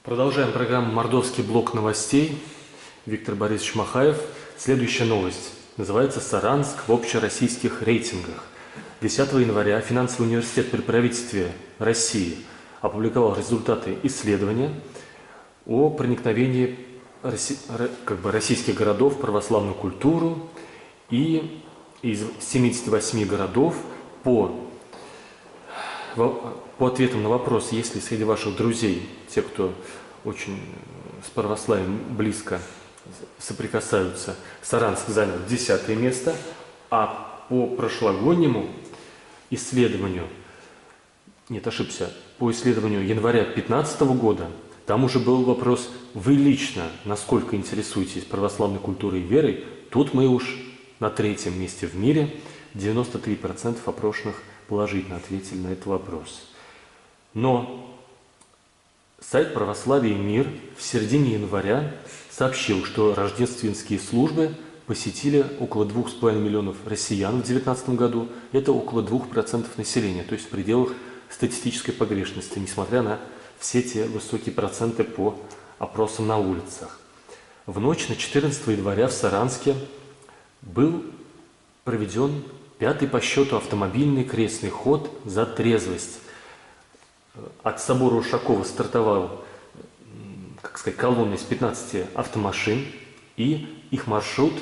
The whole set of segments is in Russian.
Продолжаем программу «Мордовский блок новостей». Виктор Борисович Махаев. Следующая новость. Называется «Саранск в общероссийских рейтингах». 10 января Финансовый университет при правительстве России опубликовал результаты исследования о проникновении российских городов в православную культуру, и из 78 городов по ответам на вопрос, есть ли среди ваших друзей те, кто очень с православием близко соприкасаются, Саранск занял 10 место, а по прошлогоднему исследованию, по исследованию января 2015 года, там уже был вопрос: вы лично насколько интересуетесь православной культурой и верой? Тут мы уж на 3-м месте в мире, 93% опрошенных положительно ответили на этот вопрос. Но сайт «Православие и мир» в середине января сообщил, что рождественские службы посетили около 2,5 миллионов россиян в 2019 году. Это около 2% населения, то есть в пределах статистической погрешности, несмотря на все те высокие проценты по опросам на улицах. В ночь на 14 января в Саранске был проведен 5-й по счету автомобильный крестный ход за трезвость. От собора Ушакова стартовал, колонна из 15 автомашин, и их маршрут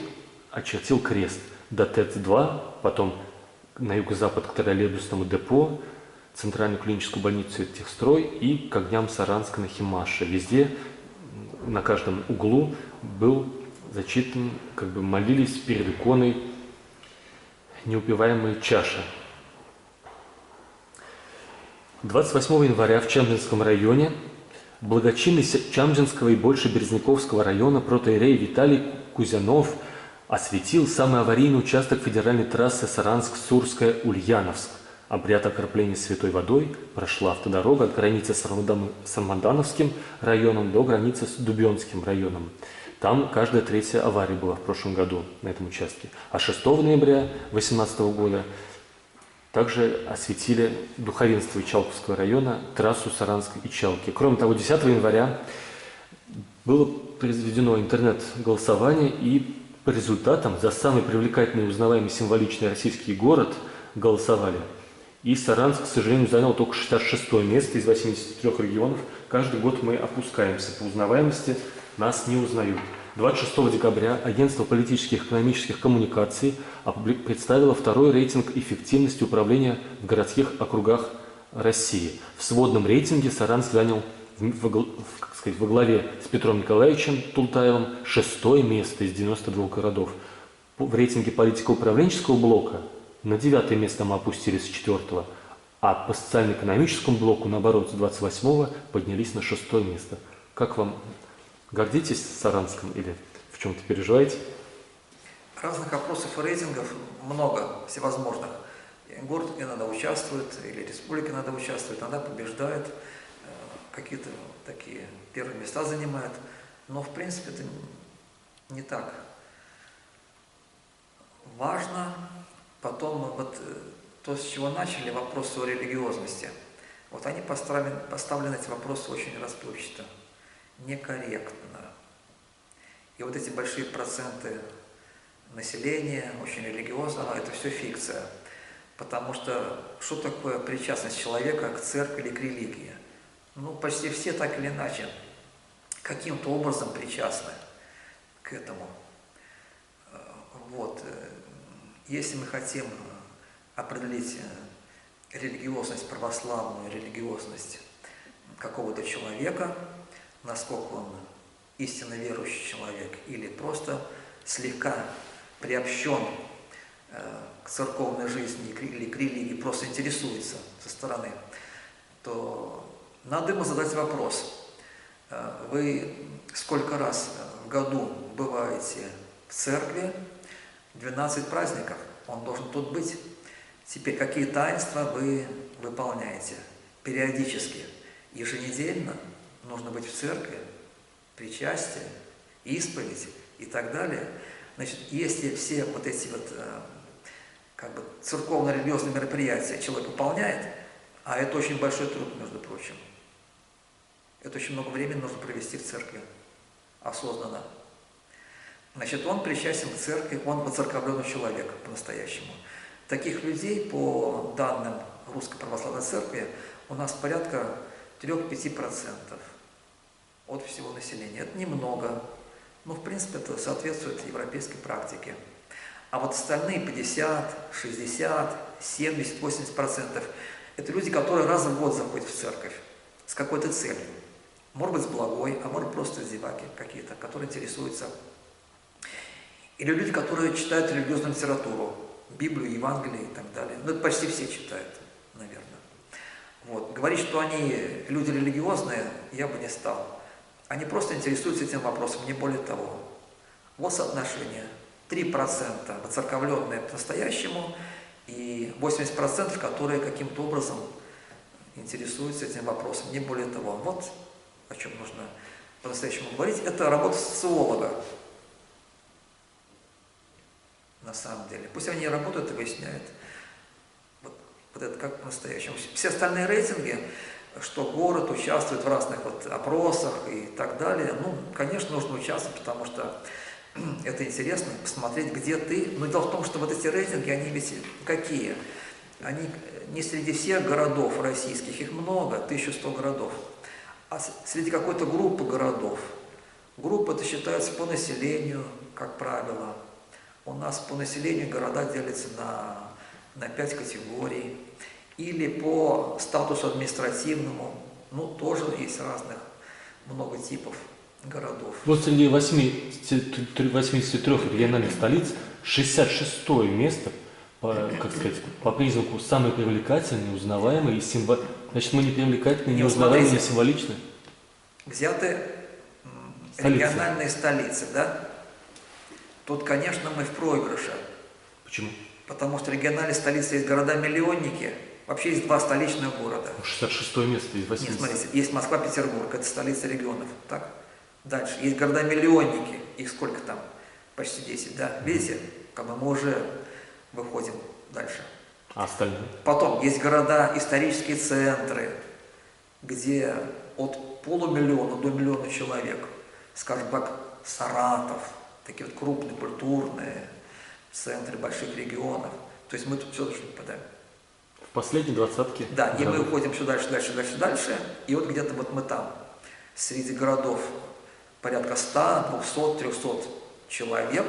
очертил крест до ТЭЦ-2, потом на юго-запад к троллейбусному депо, центральную клиническую больницу Техстрой и к огням Саранска на Химаше. Везде, на каждом углу был зачитан, молились перед иконой неупиваемая чаша. 28 января в Чамджинском районе благочинный Чамджинского и больше Березняковского района протоиерей Виталий Кузянов осветил самый аварийный участок федеральной трассы Саранск-Сурская-Ульяновск. Обряд окропления святой водой прошла автодорога от границы с Армадановским районом до границы с Дубенским районом. Там каждая 3-я авария была в прошлом году на этом участке. А 6 ноября 2018 года также осветили духовенство Ичалковского района, трассу Саранск-Ичалки. Кроме того, 10 января было произведено интернет-голосование, и по результатам за самый привлекательный и узнаваемый символичный российский город голосовали. И Саранск, к сожалению, занял только 66-е место из 83 регионов. Каждый год мы опускаемся по узнаваемости, нас не узнают. 26 декабря Агентство политических и экономических коммуникаций представило 2-й рейтинг эффективности управления в городских округах России. В сводном рейтинге Саранск занял во главе с Петром Николаевичем Тултаевым 6-е место из 92 городов. В рейтинге политико-управленческого блока на 9-е место мы опустились с 4-го, а по социально-экономическому блоку, наоборот, с 28-го поднялись на 6-е место. Как вам? Гордитесь Саранском или в чем-то переживаете? Разных опросов и рейтингов много всевозможных. Город иногда участвует, или республика иногда участвует, иногда побеждает, какие-то такие первые места занимает. Но в принципе это не так. Важно потом то, с чего начали, вопросы о религиозности. Они поставлены эти вопросы очень расплывчато, некорректно. И эти большие проценты населения, очень религиозного, это все фикция. Потому что такое причастность человека к церкви или к религии? Почти все так или иначе каким-то образом причастны к этому. Если мы хотим определить религиозность, православную религиозность какого-то человека, насколько он истинно верующий человек или просто слегка приобщен к церковной жизни или к религии, просто интересуется со стороны, то надо ему задать вопрос: вы сколько раз в году бываете в церкви? 12 праздников, он должен тут быть. Теперь, какие таинства вы выполняете периодически, еженедельно? Нужно быть в церкви, причастие, исповедь и так далее. Если все эти церковно-религиозные мероприятия человек выполняет, а это очень большой труд, между прочим, Это очень много времени нужно провести в церкви, осознанно. Значит, он причастен к церкви, он воцерковленный человек по-настоящему. Таких людей, по данным Русской Православной Церкви, у нас порядка 3-5% от всего населения. Это немного, но в принципе это соответствует европейской практике. А вот остальные 50, 60, 70, 80% это люди, которые раз в год заходят в церковь с какой-то целью. Может быть, с благой, а может просто зеваки какие-то, которые интересуются. Или люди, которые читают религиозную литературу, Библию, Евангелие и так далее. Ну, это почти все читают, наверное. Вот. Говорить, что они люди религиозные, я бы не стал. Они просто интересуются этим вопросом, не более того. Вот соотношение. 3% воцерковленные по-настоящему и 80%, которые каким-то образом интересуются этим вопросом, не более того. Вот о чем нужно по-настоящему говорить. Это работа социолога. На самом деле. Пусть они работают и выясняют, вот это как по-настоящему. Все остальные рейтинги, что город участвует в разных вот опросах и так далее, ну, конечно, нужно участвовать, потому что это интересно, посмотреть, где ты. Но дело в том, что вот эти рейтинги, они ведь какие? Они не среди всех городов российских, их много, 1100 городов, а среди какой-то группы городов. Группа это считается по населению, как правило. У нас по населению города делятся на 5 категорий. Или по статусу административному, ну, тоже есть разных, много типов городов. Вот среди 83 региональных столиц 66-е место, как сказать, по признаку самой привлекательной, узнаваемой и символичной. Значит, мы не привлекательны, не узнаваемы, не символичны. Взяты региональные столицы, да? Тут, конечно, мы в проигрыше. Почему? Потому что региональные столицы есть города-миллионники. Вообще есть 2 столичных города. 66-е место из 80. Нет, смотрите, есть Москва, Петербург, это столицы регионов. Так? Дальше. Есть города-миллионники. Их сколько там? Почти 10, да? Видите? Как бы мы уже выходим дальше. А остальные? Потом есть города, исторические центры, где от полумиллиона до миллиона человек. Скажем так, Саратов. Такие вот крупные, культурные центры больших регионов. То есть мы тут все точно попадаем. В последней двадцатке? Да, и мы уходим все дальше, дальше, дальше, дальше. И вот где-то вот мы там, среди городов порядка 100, 200, 300 человек.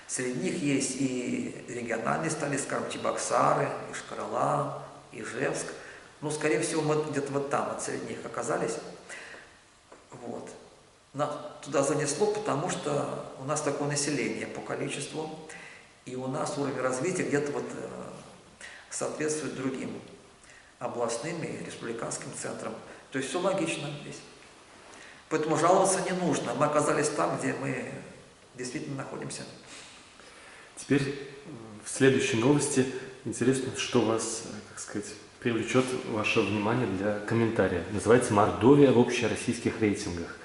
Среди них есть и региональные столицы, скажем, Чебоксары, Ишкар-Ола, Ижевск. Ну, скорее всего, мы где-то вот там, вот среди них оказались. Вот. Нас туда занесло, потому что у нас такое население по количеству, и у нас уровень развития где-то вот соответствует другим областным и республиканским центрам. То есть все логично здесь. Поэтому жаловаться не нужно. Мы оказались там, где мы действительно находимся. Теперь в следующей новости интересно, что вас, как сказать, привлечет ваше внимание для комментария. Называется «Мордовия в общероссийских рейтингах».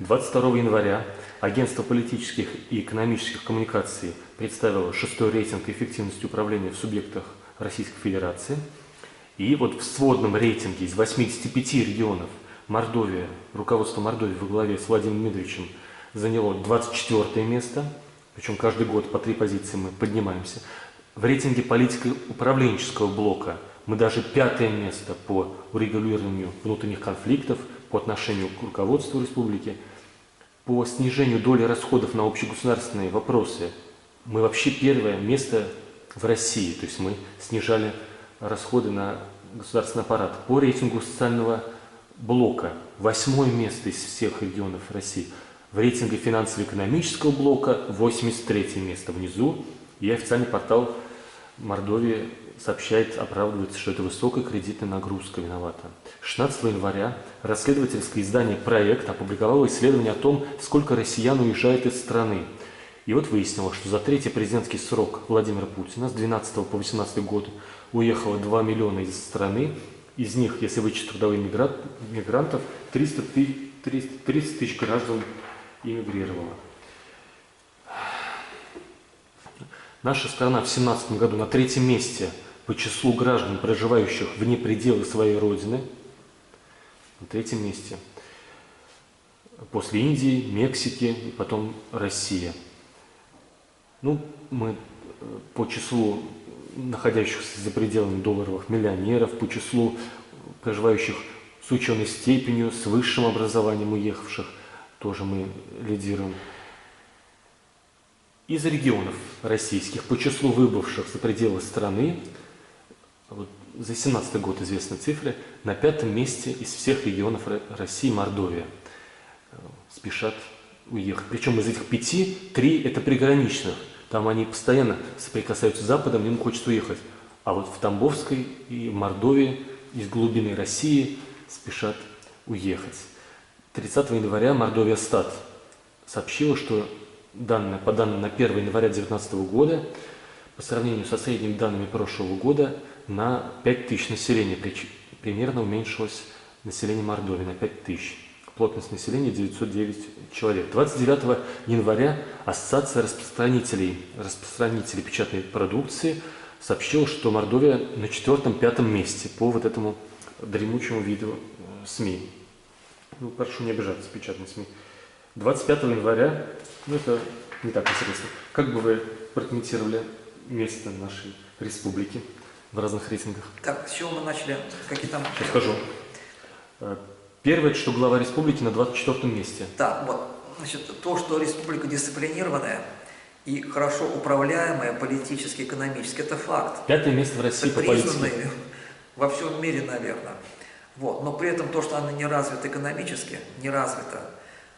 22 января Агентство политических и экономических коммуникаций представило 6-й рейтинг эффективности управления в субъектах Российской Федерации. И вот в сводном рейтинге из 85 регионов Мордовия, руководство Мордовии во главе с Владимиром Дмитриевичем заняло 24 место, причем каждый год по 3 позиции мы поднимаемся. В рейтинге политико-управленческого блока мы даже 5-е место по урегулированию внутренних конфликтов, по отношению к руководству республики, по снижению доли расходов на общегосударственные вопросы. Мы вообще 1-е место в России, то есть мы снижали расходы на государственный аппарат. По рейтингу социального блока 8-е место из всех регионов России. В рейтинге финансово-экономического блока 83-е место внизу. И официальный портал Мордовии сообщает, оправдывается, что это высокая кредитная нагрузка виновата. 16 января расследовательское издание «Проект» опубликовало исследование о том, сколько россиян уезжает из страны. И вот выяснилось, что за 3-й президентский срок Владимира Путина с 12 по 18 год уехало 2 миллиона из страны. Из них, если вычесть трудовых мигрантов, 30 тысяч граждан эмигрировало. Наша страна в 2017 году на 3-м месте по числу граждан, проживающих вне пределы своей родины. На 3-м месте. после Индии, Мексики и потом Россия. Ну, мы по числу находящихся за пределами долларовых миллионеров, по числу проживающих с ученой степенью, с высшим образованием уехавших, тоже мы лидируем. Из регионов российских, по числу выбывших за пределы страны, вот за 2017 год известны цифры, на 5-м месте из всех регионов России Мордовия спешат уехать. Причем из этих 5, 3 это приграничных. Там они постоянно соприкасаются с Западом, им хочется уехать. А вот в Тамбовской и в Мордовии из глубины России спешат уехать. 30 января Мордовия Стат сообщила, что по данным на 1 января 2019 года, по сравнению со средними данными прошлого года, на 5 тысяч населения примерно уменьшилось население Мордовии на 5 тысяч. Плотность населения 909 человек. 29 января Ассоциация распространителей печатной продукции сообщила, что Мордовия на 4-5 месте по вот этому дремучему виду СМИ. Ну, прошу не обижаться, печатные СМИ. 25 января, ну это не так интересно. Как бы вы прокомментировали место нашей республики в разных рейтингах? Так, с чего мы начали? Какие там? Сейчас скажу. Первое, что глава республики на 24-м месте. Так, вот. Значит, то, что республика дисциплинированная и хорошо управляемая политически, экономически, это факт. 5-е место в России по Признанный политике. во всем мире, наверное. Вот. Но при этом то, что она не развита экономически, не развита,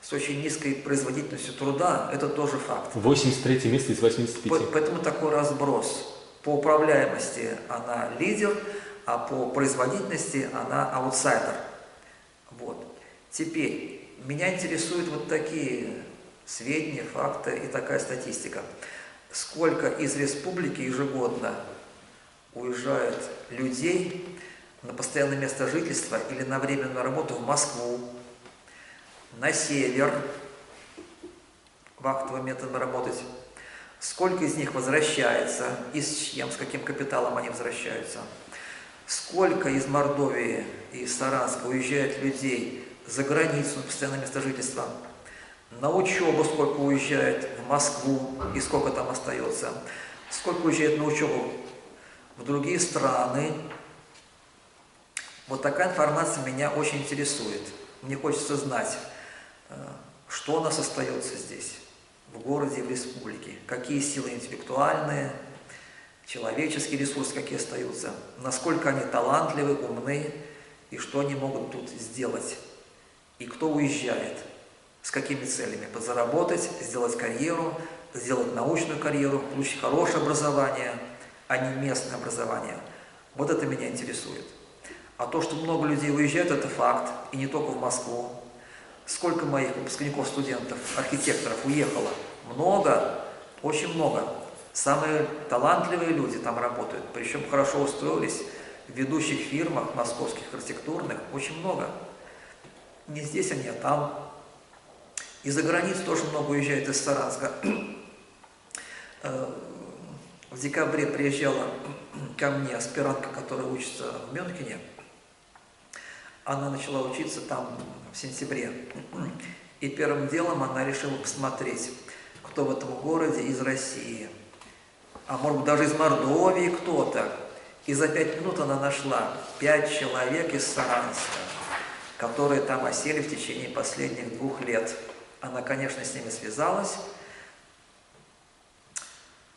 с очень низкой производительностью труда, это тоже факт. 83-е место из 85. Поэтому такой разброс. По управляемости она лидер, а по производительности она аутсайдер. Вот. Теперь, меня интересуют вот такие сведения, факты и такая статистика. Сколько из республики ежегодно уезжает людей на постоянное место жительства или на временную работу в Москву, на север, вахтовым методом работать, сколько из них возвращается, и с чем, с каким капиталом они возвращаются, сколько из Мордовии и из Саранска уезжает людей за границу на постоянное место жительства, на учебу сколько уезжает в Москву и сколько там остается, сколько уезжает на учебу в другие страны. Вот такая информация меня очень интересует. Мне хочется знать, что у нас остается здесь, в городе, в республике, какие силы интеллектуальные, человеческие ресурсы какие остаются, насколько они талантливы, умны, и что они могут тут сделать, и кто уезжает, с какими целями, подзаработать, сделать карьеру, сделать научную карьеру, получить хорошее образование, а не местное образование. Вот это меня интересует. А то, что много людей уезжают, это факт, и не только в Москву. Сколько моих выпускников, студентов, архитекторов уехало? Много, очень много. Самые талантливые люди там работают, причем хорошо устроились в ведущих фирмах московских архитектурных, очень много. Не здесь они, а там. И за границу тоже много уезжает из Саранска. В декабре приезжала ко мне аспирантка, которая учится в Мюнхене. Она начала учиться там в сентябре. И первым делом она решила посмотреть, кто в этом городе из России. А может быть даже из Мордовии кто-то. И за 5 минут она нашла 5 человек из Саранска, которые там осели в течение последних 2 лет. Она, конечно, с ними связалась.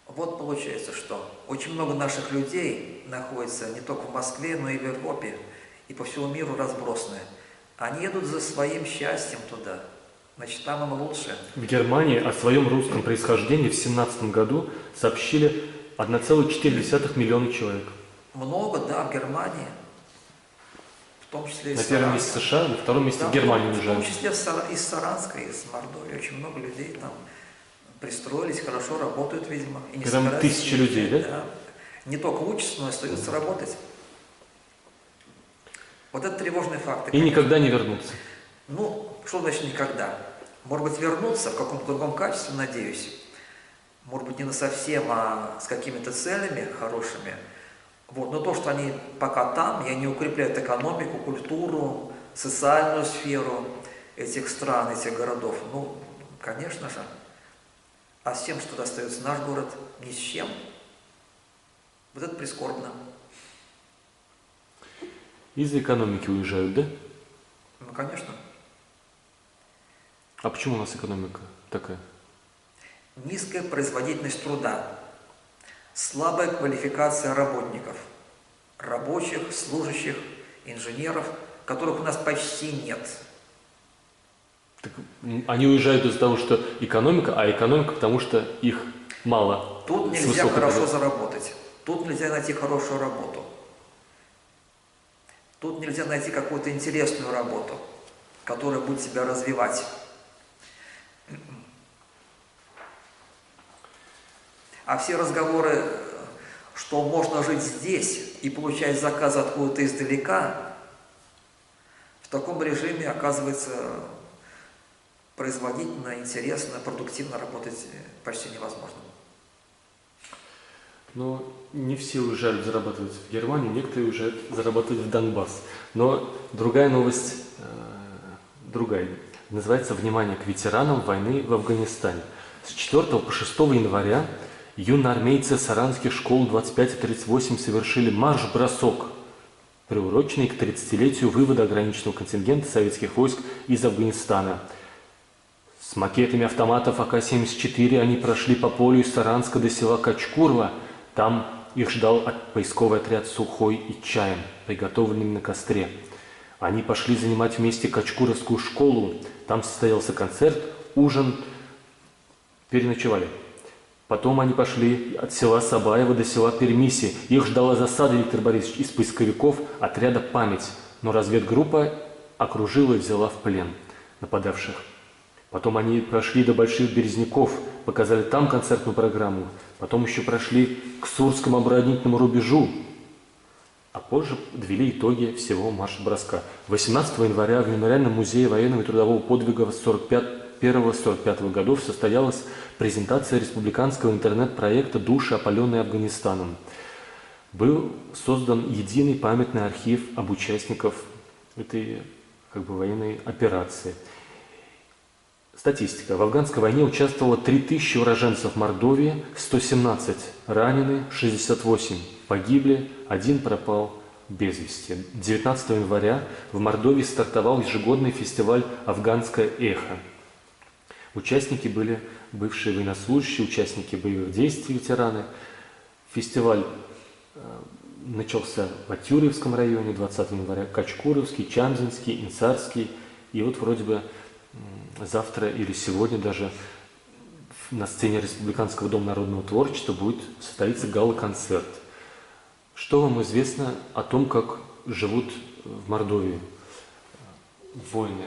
Вот получается, что очень много наших людей находится не только в Москве, но и в Европе, и по всему миру разбросаны. Они едут за своим счастьем туда, значит, там им лучше. В Германии о своем русском происхождении в 2017 году сообщили 1,4 миллиона человек. Много, да, в Германии. В том числе на первом месте США, на втором месте в Германии уезжают. В том числе из Саранска, из Мордовии. Очень много людей там пристроились, хорошо работают, видимо. И не там 1000 людей, да? Да? Не только учатся, но и остаются работать. Вот это тревожные факты. И конечно. никогда не вернутся. Ну, что значит никогда? Может быть, вернутся в каком-то другом качестве, надеюсь. Может быть, не на совсем, а с какими-то целями хорошими. Вот. Но то, что они пока там, и они укрепляют экономику, культуру, социальную сферу, этих стран, этих городов. Ну, конечно же. А с чем что остается наш город? Ни с чем. Вот это прискорбно. Из-за экономики уезжают, да? Ну, конечно. А почему у нас экономика такая? Низкая производительность труда, слабая квалификация работников, рабочих, служащих, инженеров, которых у нас почти нет. Так, они уезжают из-за того, что экономика, а экономика потому что их мало. Тут с нельзя высокой хорошо позиции. заработать, тут нельзя найти хорошую работу, тут нельзя найти какую-то интересную работу, которая будет себя развивать. А все разговоры, что можно жить здесь и получать заказы откуда-то издалека, в таком режиме, оказывается, производительно, интересно, продуктивно работать почти невозможно. Но не все уезжают зарабатывать в Германию, некоторые уезжают зарабатывать в Донбасс. Но другая новость, другая, называется «Внимание к ветеранам войны в Афганистане». С 4 по 6 января юноармейцы саранских школ 25 и 38 совершили марш-бросок, приуроченный к 30-летию вывода ограниченного контингента советских войск из Афганистана. С макетами автоматов АК-74 они прошли по полю из Саранска до села Качкурва. Там их ждал поисковый отряд с ухой и чаем, приготовленным на костре. Они пошли занимать вместе Качкуровскую школу. Там состоялся концерт, ужин, переночевали. Потом они пошли от села Сабаева до села Пермиси. Их ждала засада, Виктор Борисович, из поисковиков отряда «Память». Но разведгруппа окружила и взяла в плен нападавших. Потом они прошли до Больших Березняков, показали там концертную программу. Потом еще прошли к Сурскому оборонительному рубежу. А позже подвели итоги всего марш-броска. 18 января в Мемориальном музее военного и трудового подвига 41-45 годов состоялась презентация республиканского интернет-проекта «Души, опаленные Афганистаном». Был создан единый памятный архив об участниках этой военной операции. Статистика. В афганской войне участвовало 3000 уроженцев Мордовии, 117 ранены, 68 погибли, 1 пропал без вести. 19 января в Мордовии стартовал ежегодный фестиваль «Афганское эхо». Участники были бывшие военнослужащие, участники боевых действий, ветераны. Фестиваль начался в Атюревском районе 20 января, Качкуровский, Чамзинский, Инсарский. И вот вроде бы завтра или сегодня даже на сцене Республиканского дома народного творчества будет состоиться гала-концерт. Что вам известно о том, как живут в Мордовии воины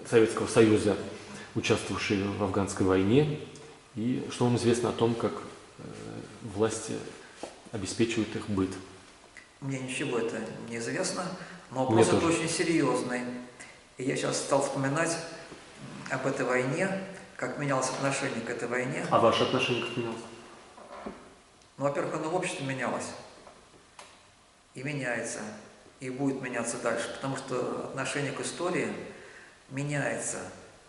Советского Союза, участвовавшие в афганской войне, и что вам известно о том, как власти обеспечивают их быт? Мне ничего это не известно, но Мне вопрос это тоже. очень серьезный. И я сейчас стал вспоминать об этой войне, как менялось отношение к этой войне. А ваше отношение как менялось? Ну, во-первых, оно в обществе менялось. И меняется. И будет меняться дальше. Потому что отношение к истории меняется.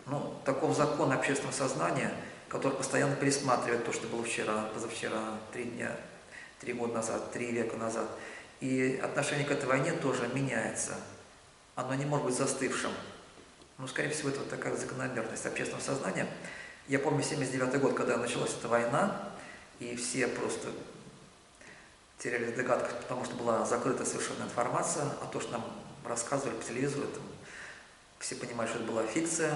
Ну, таков закон общественного сознания, который постоянно пересматривает то, что было вчера, позавчера, 3 дня, 3 года назад, 3 века назад. И отношение к этой войне тоже меняется. Оно не может быть застывшим. Ну, скорее всего, это вот такая закономерность общественного сознания. Я помню 79-й год, когда началась эта война, и все просто теряли в догадках, потому что была закрыта совершенно информация, а то, что нам рассказывали по телевизору, это, все понимали, что это была фикция.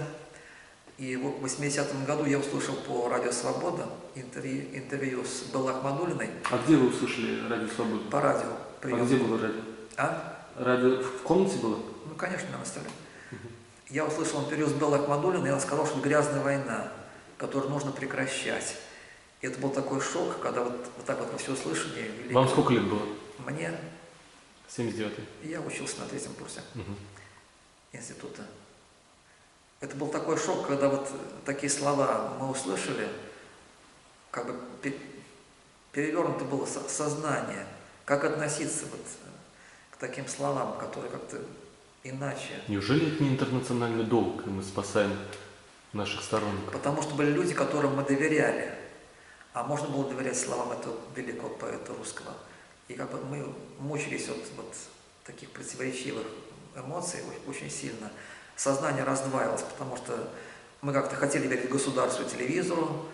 И в 80-м году я услышал по радио «Свобода» интервью с Беллой Ахмадуллиной. А где вы услышали радио «Свобода»? По радио. А где было радио? А? Радио в комнате было? Ну, конечно, на столе. Я услышал интервью с Беллой Ахмадуллиной, и она сказала, что это грязная война, которую нужно прекращать. И это был такой шок, когда вот так вот мы все услышали. Вам сколько лет было? Мне? 79-й. Я учился на 3-м курсе института. Это был такой шок, когда вот такие слова мы услышали, как бы перевернуто было сознание, как относиться вот к таким словам, которые как-то Иначе. Неужели это не интернациональный долг, и мы спасаем наших сторонников? Потому что были люди, которым мы доверяли. А можно было доверять словам этого великого поэта русского. И как бы мы мучились от вот таких противоречивых эмоций очень сильно. Сознание раздваивалось, потому что мы как-то хотели верить государству и телевизору,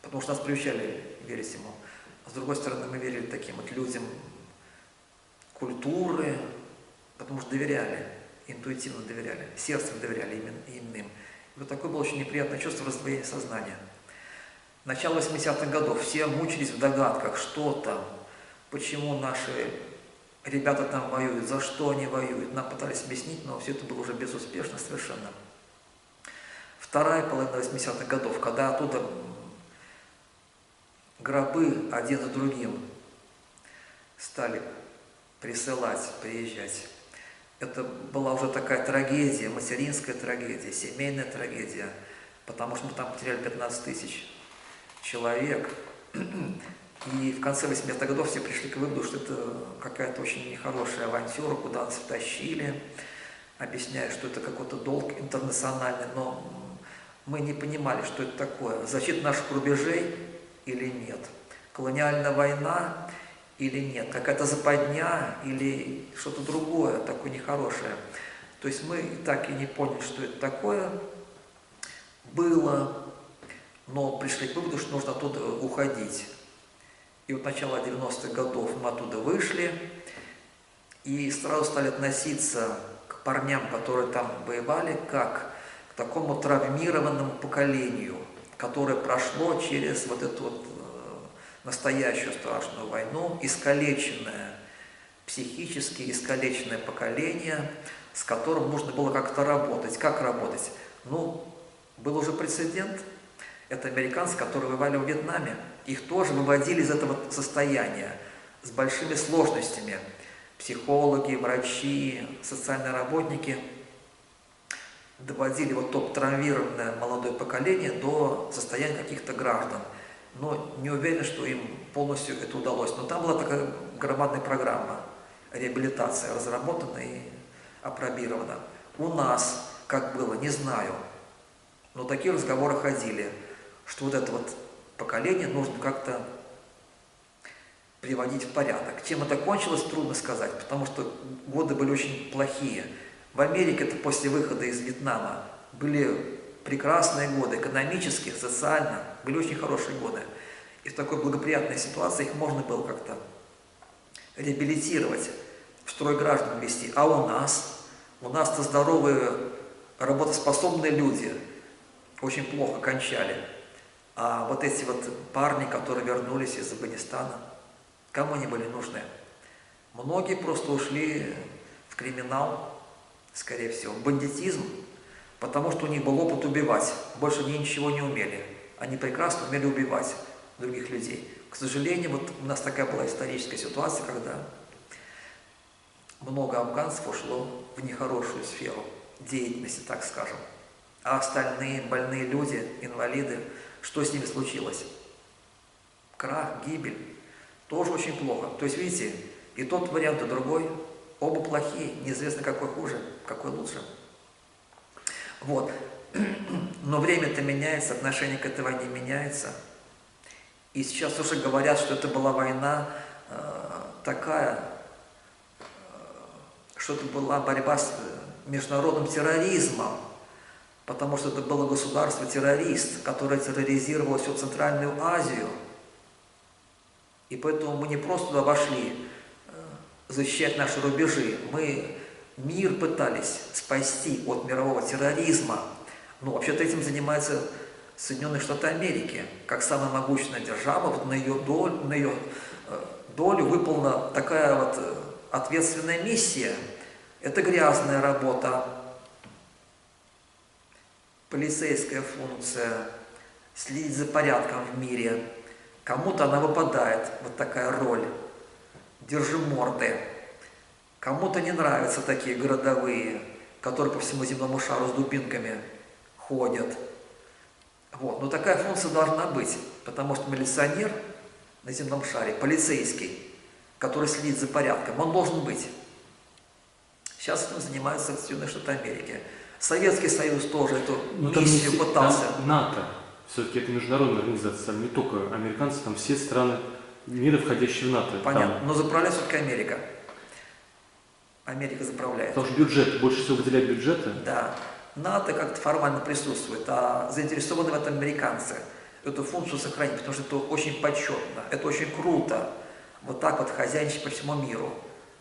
потому что нас приучали верить ему. А с другой стороны, мы верили таким вот людям культуры, потому что доверяли, интуитивно доверяли, сердцем доверяли иным. И вот такое было очень неприятное чувство раздвоения сознания. Начало 80-х годов, все мучились в догадках, что там, почему наши ребята там воюют, за что они воюют. Нам пытались объяснить, но все это было уже безуспешно совершенно. Вторая половина 80-х годов, когда оттуда гробы один за другим стали присылать, приезжать. Это была уже такая трагедия, материнская трагедия, семейная трагедия, потому что мы там потеряли 15 тысяч человек. И в конце 80-х годов все пришли к выводу, что это какая-то очень нехорошая авантюра, куда нас втащили, объясняя, что это какой-то долг интернациональный, но мы не понимали, что это такое. Защита наших рубежей или нет? Колониальная война или нет? Какая-то западня или что-то другое, такое нехорошее? То есть мы так и не поняли, что это такое было, но пришли к выводу, что нужно оттуда уходить. И вот начало 90-х годов мы оттуда вышли и сразу стали относиться к парням, которые там воевали, как к такому травмированному поколению, которое прошло через вот эту вот настоящую страшную войну, искалеченное, психически искалеченное поколение, с которым нужно было как-то работать. Как работать? Ну, был уже прецедент. Это американцы, которые воевали в Вьетнаме. Их тоже выводили из этого состояния с большими сложностями. Психологи, врачи, социальные работники доводили вот то травмированное молодое поколение до состояния каких-то граждан. Но не уверен, что им полностью это удалось. Но там была такая громадная программа реабилитации, разработана и апробирована. У нас, как было, не знаю, но такие разговоры ходили, что вот это вот поколение нужно как-то приводить в порядок. Чем это кончилось, трудно сказать, потому что годы были очень плохие. В Америке, это после выхода из Вьетнама, были прекрасные годы, экономически, социально, были очень хорошие годы. И в такой благоприятной ситуации их можно было как-то реабилитировать, в строй граждан ввести. А у нас-то здоровые, работоспособные люди очень плохо кончали. А вот эти вот парни, которые вернулись из Афганистана, кому они были нужны? Многие просто ушли в криминал, скорее всего, в бандитизм, потому что у них был опыт убивать, больше они ничего не умели. Они прекрасно умели убивать других людей. К сожалению, вот у нас такая была историческая ситуация, когда много афганцев ушло в нехорошую сферу деятельности, так скажем. А остальные больные люди, инвалиды, что с ними случилось? Крах, гибель. Тоже очень плохо. То есть, видите, и тот вариант, и другой, оба плохие, неизвестно, какой хуже, какой лучше. Вот. Но время-то меняется, отношение к этой войне меняется. И сейчас уже говорят, что это была война такая, что это была борьба с международным терроризмом, потому что это было государство-террорист, которое терроризировало всю Центральную Азию. И поэтому мы не просто туда вошли защищать наши рубежи, мы мир пытались спасти от мирового терроризма. Ну, вообще-то этим занимается Соединенные Штаты Америки, как самая могущественная держава. Вот на ее долю выполнена такая вот ответственная миссия. Это грязная работа, полицейская функция, следить за порядком в мире. Кому-то она выпадает, вот такая роль, держиморды. Кому-то не нравятся такие городовые, которые по всему земному шару с дубинками ходят. Вот. Но такая функция должна быть, потому что милиционер на земном шаре, полицейский, который следит за порядком, он должен быть. С Сейчас этим занимаются Соединенные Штаты Америки. Советский Союз тоже эту Ну, там миссию не- пытался. там НАТО. Все-таки это международная организация, там не только американцы, там все страны мира, входящие в НАТО. Понятно, Там, но заправляет все-таки Америка. Америка заправляет. потому что бюджет, больше всего выделяет бюджета. Да. НАТО как-то формально присутствует, а заинтересованы в этом американцы эту функцию сохранить, потому что это очень почетно, это очень круто. Вот так вот хозяйничать по всему миру,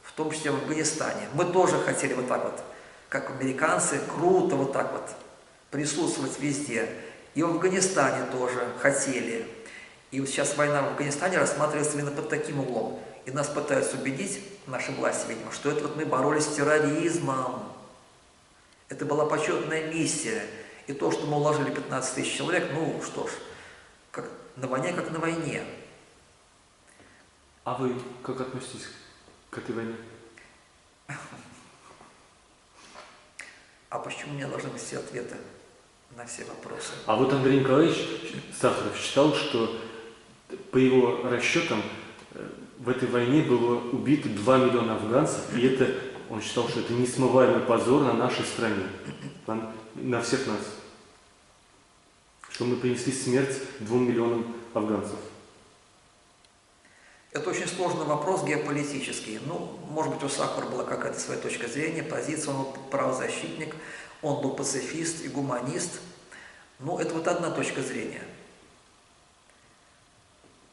в том числе в Афганистане. Мы тоже хотели вот так вот, как американцы, круто вот так вот присутствовать везде. И в Афганистане тоже хотели. И вот сейчас война в Афганистане рассматривается именно под таким углом. И нас пытаются убедить, наши власти, видимо, что это вот мы боролись с терроризмом. Это была почетная миссия. И то, что мы уложили 15 тысяч человек, ну что ж, как на войне, как на войне. А вы как относитесь к этой войне? А почему у меня должны быть все ответы на все вопросы? А вот Андрей Николаевич Сахаров считал, что по его расчетам в этой войне было убито 2 миллиона афганцев, и это, он считал, что это несмываемый позор на нашей стране, на всех нас, что мы принесли смерть 2 миллионам афганцев. Это очень сложный вопрос геополитический. Ну, может быть, у Сахара была какая-то своя точка зрения, позиция, он был правозащитник, он был пацифист и гуманист. Ну, это вот одна точка зрения.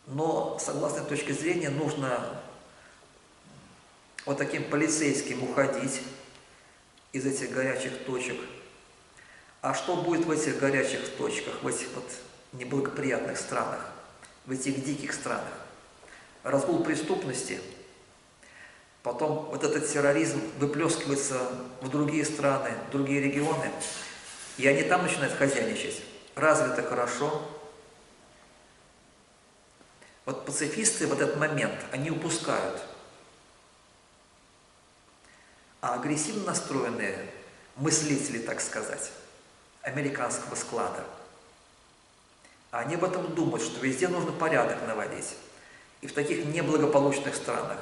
Но, согласно этой точке зрения, нужно вот таким полицейским уходить из этих горячих точек. А что будет в этих горячих точках, в этих вот неблагоприятных странах, в этих диких странах? Разгул преступности, потом вот этот терроризм выплескивается в другие страны, в другие регионы, и они там начинают хозяйничать. Разве это хорошо? Вот пацифисты в этот момент, они упускают. А агрессивно настроенные мыслители, так сказать, американского склада, они об этом думают, что везде нужно порядок наводить. И в таких неблагополучных странах,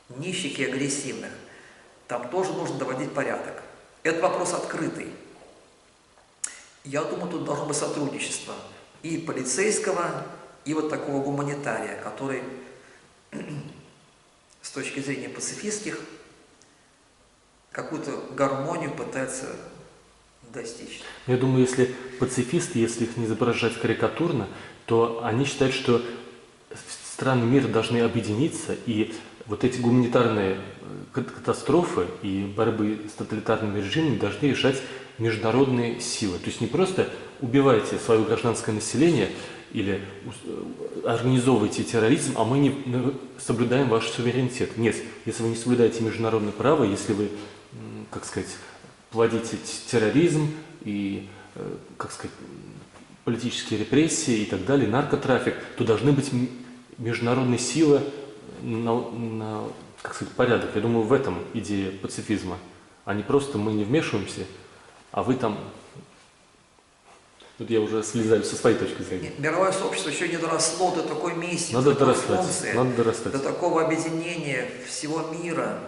нищих и агрессивных, там тоже нужно доводить порядок. Это вопрос открытый. Я думаю, тут должно быть сотрудничество и полицейского, и вот такого гуманитария, который с точки зрения пацифистских какую-то гармонию пытается достичь. Я думаю, если пацифисты, если их не изображать карикатурно, то они считают, что страны мира должны объединиться, и вот эти гуманитарные катастрофы и борьбы с тоталитарными режимами должны решать международные силы. То есть не просто убивайте свое гражданское население или организовывайте терроризм, а мы не соблюдаем ваш суверенитет. Нет, если вы не соблюдаете международное право, если вы, как сказать, плодите терроризм и, как сказать, политические репрессии и так далее, наркотрафик, то должны быть международные силы на, как сказать, порядок. Я думаю, в этом идея пацифизма. А не просто мы не вмешиваемся, а вы там... Тут я уже слезаю со своей точки зрения. Мировое сообщество еще не доросло до такой миссии, Надо до такой дорастать, функции, надо дорастать. до такого объединения всего мира.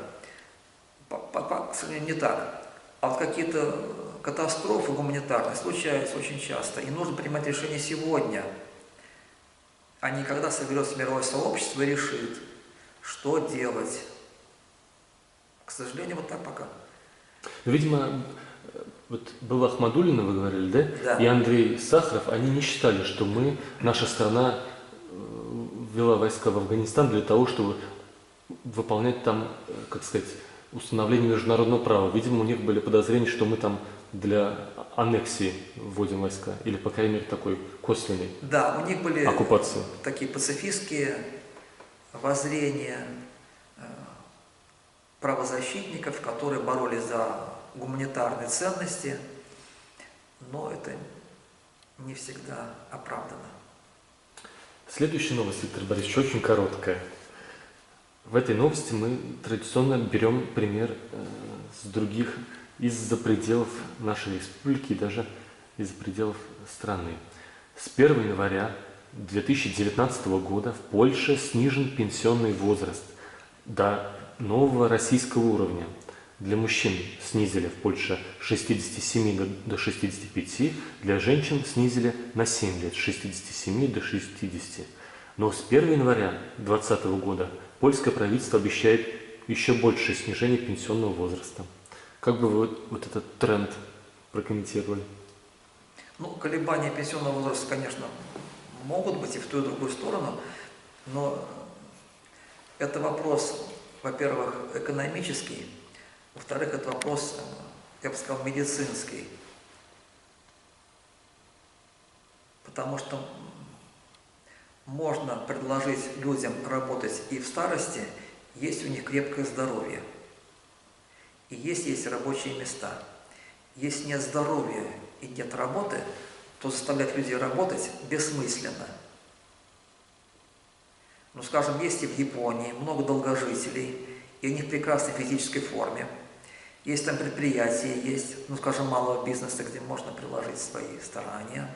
К сожалению, не так. А вот какие-то катастрофы гуманитарные случаются очень часто. И нужно принимать решение сегодня, а не когда соберется мировое сообщество и решит, что делать. К сожалению, вот так пока. Видимо, вот была Ахмадуллина, вы говорили, да? Да. И Андрей Сахаров, они не считали, что наша страна ввела войска в Афганистан для того, чтобы выполнять там, как сказать, установление международного права. Видимо, у них были подозрения, что мы там для аннексии вводим войска, или, по крайней мере, такой косвенной Да, у них были оккупации. такие пацифистские воззрения правозащитников, которые боролись за гуманитарные ценности, но это не всегда оправдано. Следующая новость, Виктор Борисович, очень короткая. В этой новости мы традиционно берем пример с других, из-за пределов нашей республики и даже из-за пределов страны. С 1 января 2019 года в Польше снижен пенсионный возраст до нового российского уровня. Для мужчин снизили в Польше с 67 до 65, для женщин снизили на 7 лет, с 67 до 60. Но с 1 января 2020 года польское правительство обещает еще большее снижение пенсионного возраста. Как бы вы вот этот тренд прокомментировали? Ну, колебания пенсионного возраста, конечно, могут быть и в ту, и в другую сторону, но это вопрос, во-первых, экономический, во-вторых, это вопрос, я бы сказал, медицинский. Потому что можно предложить людям работать и в старости, есть у них крепкое здоровье. И есть рабочие места. Если нет здоровья и нет работы, то заставлять людей работать бессмысленно. Ну, скажем, есть и в Японии много долгожителей, и у них в прекрасной физической форме. Есть там предприятия, есть, ну, скажем, малого бизнеса, где можно приложить свои старания,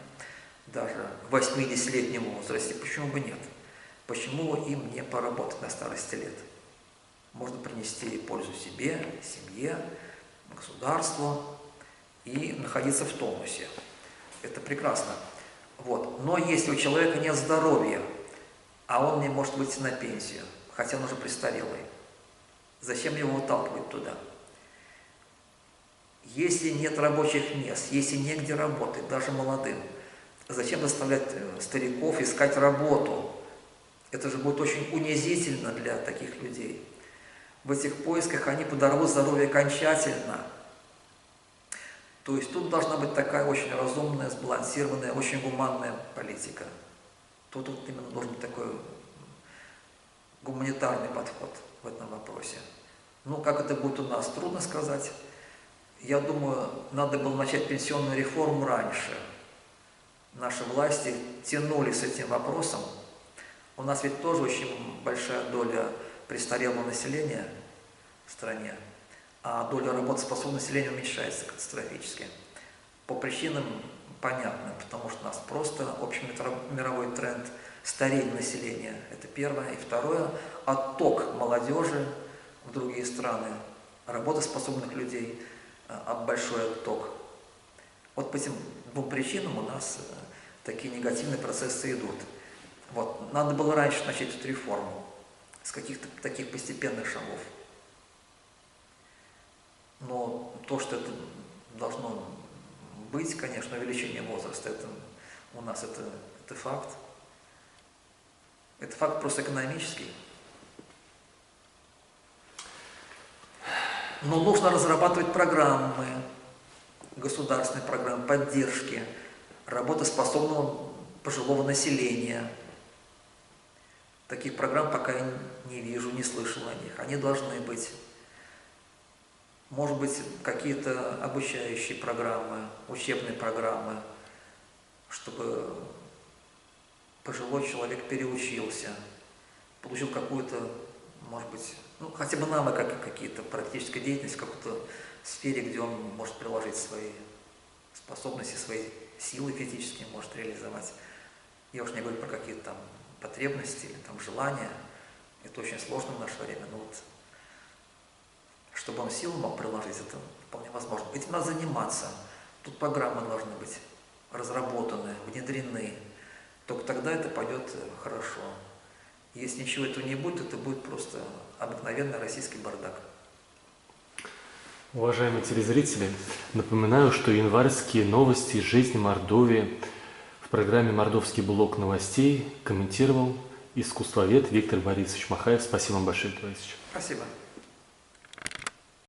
даже в 80-летнем возрасте. Почему бы нет? Почему им не поработать на старости лет? Можно принести пользу себе, семье, государству и находиться в тонусе. Это прекрасно. Вот. Но если у человека нет здоровья, а он не может выйти на пенсию, хотя он уже престарелый, зачем его выталкивать туда? Если нет рабочих мест, если негде работать, даже молодым, зачем заставлять стариков искать работу? Это же будет очень унизительно для таких людей. В этих поисках они подорвут здоровье окончательно. То есть тут должна быть такая очень разумная, сбалансированная, очень гуманная политика. Тут именно должен быть такой гуманитарный подход в этом вопросе. Ну, как это будет у нас, трудно сказать. Я думаю, надо было начать пенсионную реформу раньше. Наши власти тянули с этим вопросом. У нас ведь тоже очень большая доля престарелого населения в стране, а доля работоспособного населения уменьшается катастрофически. По причинам понятным, потому что у нас просто общемировой тренд старения населения. Это первое. И второе, отток молодежи в другие страны, работоспособных людей, большой отток. Вот по этим двум причинам у нас такие негативные процессы идут. Вот. Надо было раньше начать эту реформу, с каких-то таких постепенных шагов. Но то, что это должно быть, конечно, увеличение возраста, это у нас это факт. Это факт просто экономический. Но нужно разрабатывать программы, государственные программы поддержки работоспособного пожилого населения. Таких программ пока я не вижу, не слышал о них. Они должны быть. Может быть, какие-то обучающие программы, учебные программы, чтобы пожилой человек переучился, получил какую-то, может быть, ну, хотя бы навык, какие-то практической деятельности в какой-то сфере, где он может приложить свои способности, свои силы физические может реализовать. Я уж не говорю про какие-то там потребности или там желания. Это очень сложно в наше время, но вот чтобы он силу мог приложить, это вполне возможно. Этим надо заниматься. Тут программы должны быть разработаны, внедрены. Только тогда это пойдет хорошо. Если ничего этого не будет, это будет просто обыкновенный российский бардак. Уважаемые телезрители, напоминаю, что январские новости из жизни Мордовии в программе «Мордовский блок новостей» комментировал искусствовед Виктор Борисович Махаев. Спасибо вам большое, Виктор Борисович. Спасибо.